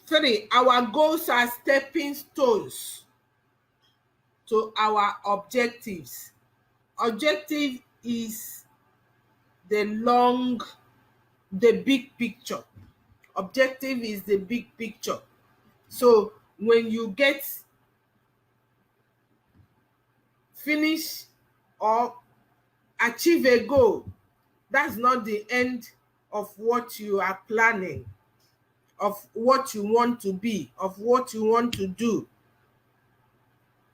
3, our goals are stepping stones to our objectives. Objective is the big picture. Objective is the big picture. So when you get finish or achieve a goal, that's not the end of what you are planning, of what you want to be, of what you want to do.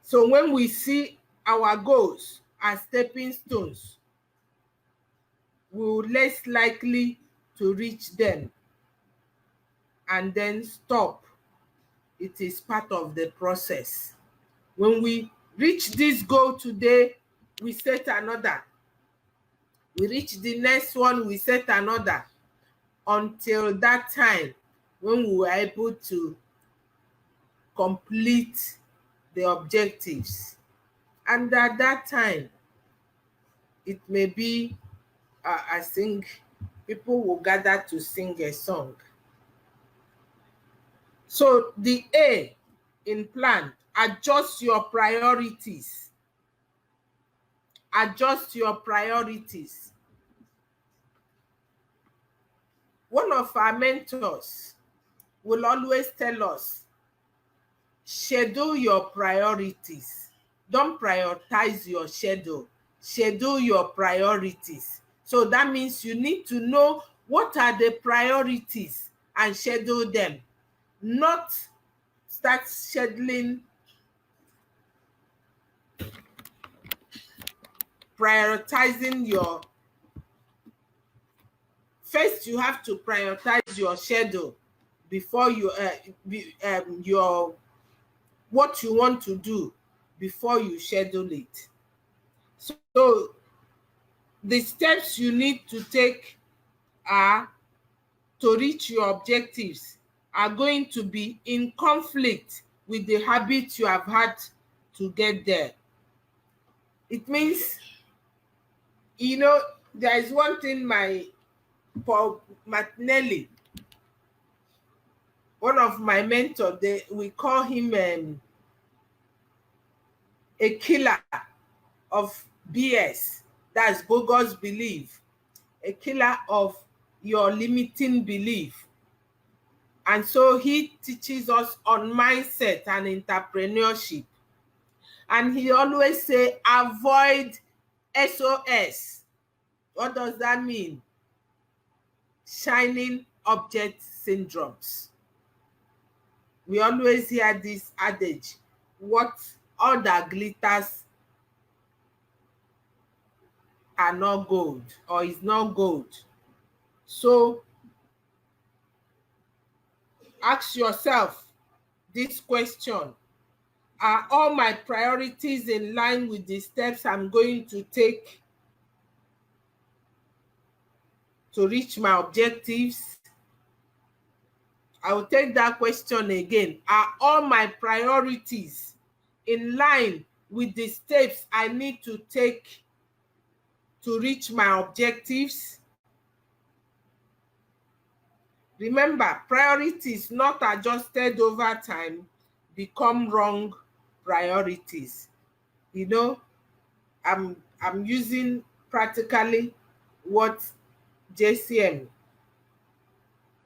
So when we see our goals as stepping stones, we will less likely to reach them and then stop. It is part of the process. When we reach this goal today, we set another. We reach the next one, we set another, until that time when we were able to complete the objectives. And at that time, it may be, I think, people will gather to sing a song. So the A in plan, adjust your priorities. Adjust your priorities. One of our mentors will always tell us, schedule your priorities. Don't prioritize your schedule. Schedule your priorities. So that means you need to know what are the priorities and schedule them. Not start scheduling, prioritizing your. First, you have to prioritize your schedule before you your what you want to do before you schedule it. So the steps you need to take are to reach your objectives are going to be in conflict with the habits you have had to get there. It means, there is one thing Paul Martinelli, one of my mentors, we call him a killer of BS, that's bogus belief, a killer of your limiting belief. And so he teaches us on mindset and entrepreneurship. And he always say, avoid SOS. What does that mean? Shining object syndromes. We always hear this adage, what all that glitters are not gold or is not gold. So ask yourself this question: are all my priorities in line with the steps I'm going to take to reach my objectives? I will take that question again. Are all my priorities in line with the steps I need to take to reach my objectives? Remember, priorities not adjusted over time become wrong priorities. I'm using practically what JCM,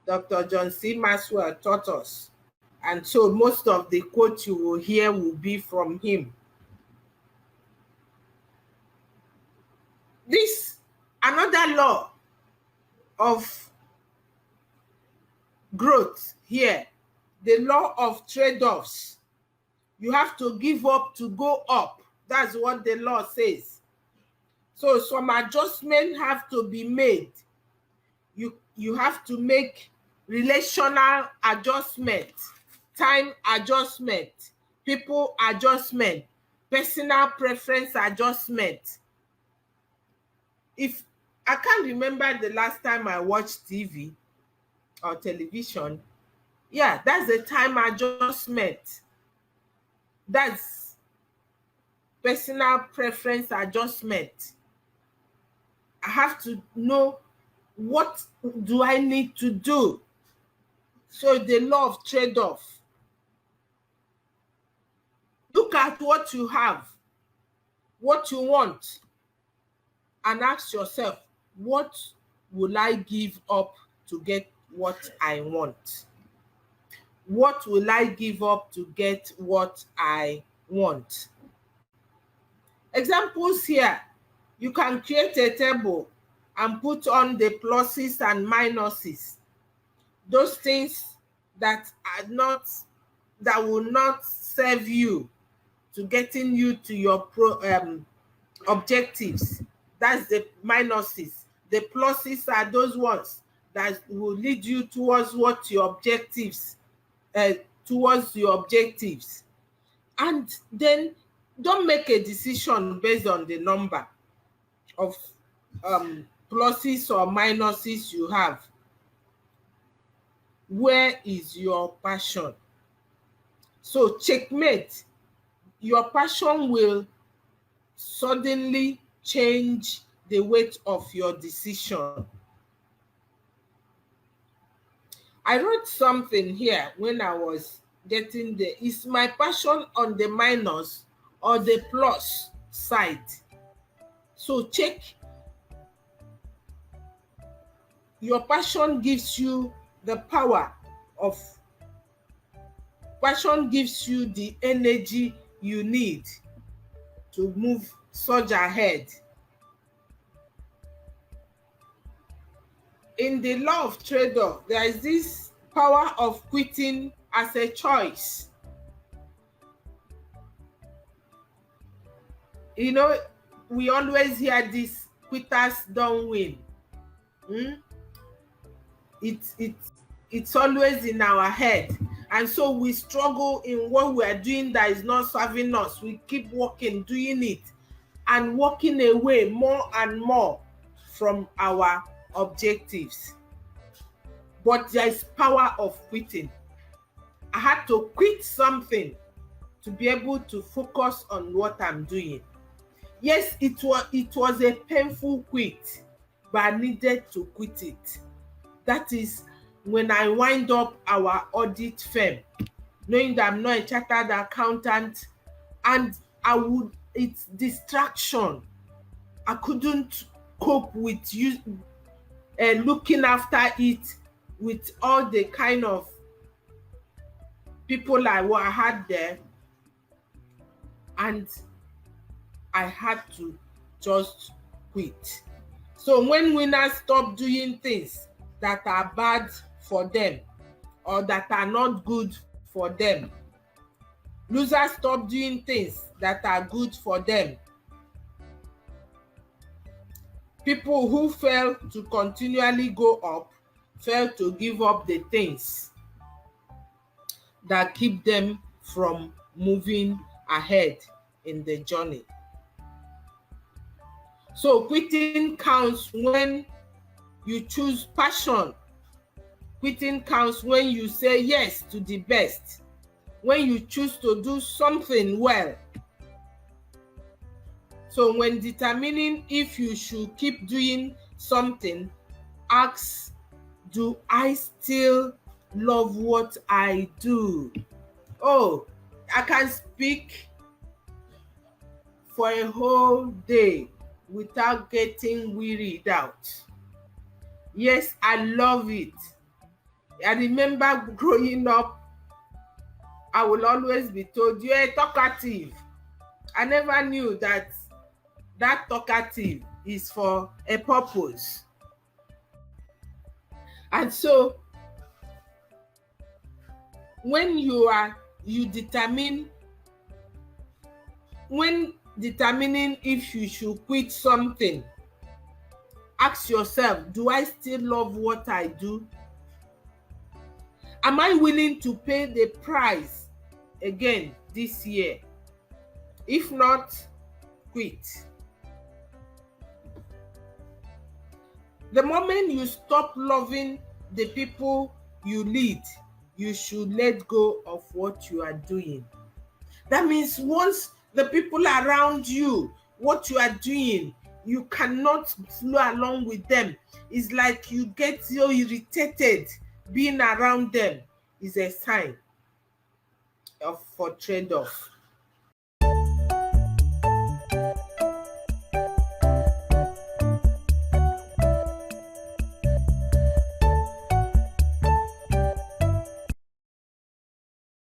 Dr. John C. Maxwell, taught us. And so most of the quotes you will hear will be from him. This, another law of growth here, the law of trade-offs. You have to give up to go up. That's what the law says. So some adjustments have to be made. You have to make relational adjustment, time adjustment, people adjustment, personal preference adjustment. If I can't remember the last time I watched TV or television, yeah, that's a time adjustment. That's personal preference adjustment. I have to know, what do I need to do So the law of trade-off. Look at what you have, what you want, and ask yourself, what will I give up to get what I want? What will I give up to get what I want? Examples here. You can create a table and put on the pluses and minuses. Those things that will not serve you to getting you to your objectives. That's the minuses. The pluses are those ones that will lead you towards what your objectives, towards your objectives. And then don't make a decision based on the number of pluses or minuses you have. Where is your passion? So checkmate. Your passion will suddenly change the weight of your decision. I wrote something here when I was getting there. Is my passion on the minus or the plus side? So check. Your passion gives you the power of, passion gives you the energy you need to move, surge ahead. In the law of trade-off, there is this power of quitting as a choice. You know, we always hear this, quitters don't win. It's always in our head. And so we struggle in what we are doing that is not serving us. We keep working, doing it, and walking away more and more from our objectives. But there is power of quitting. I had to quit something to be able to focus on what I'm doing. Yes, it was a painful quit, but I needed to quit it. That is when I wind up our audit firm, knowing that I'm not a chartered accountant, and it's distraction. I couldn't cope with looking after it with all the kind of people I had there, and I had to just quit. So when winners stop doing things that are bad for them or that are not good for them, losers stop doing things that are good for them. People who fail to continually go up fail to give up the things that keep them from moving ahead in the journey. So quitting counts when you choose passion. Quitting counts when you say yes to the best, when you choose to do something well. So when determining if you should keep doing something, ask, do I still love what I do? Oh, I can speak for a whole day without getting wearied out. Yes, I love it. I remember growing up, I will always be told, you're a talkative. I never knew that talkative is for a purpose. And so when determining if you should quit something, ask yourself, do I still love what I do? Am I willing to pay the price again this year? If not, quit. The moment you stop loving the people you lead, you should let go of what you are doing. That means once the people around you, what you are doing, you cannot flow along with them. It's like you get so irritated being around them is a sign of for trade-off.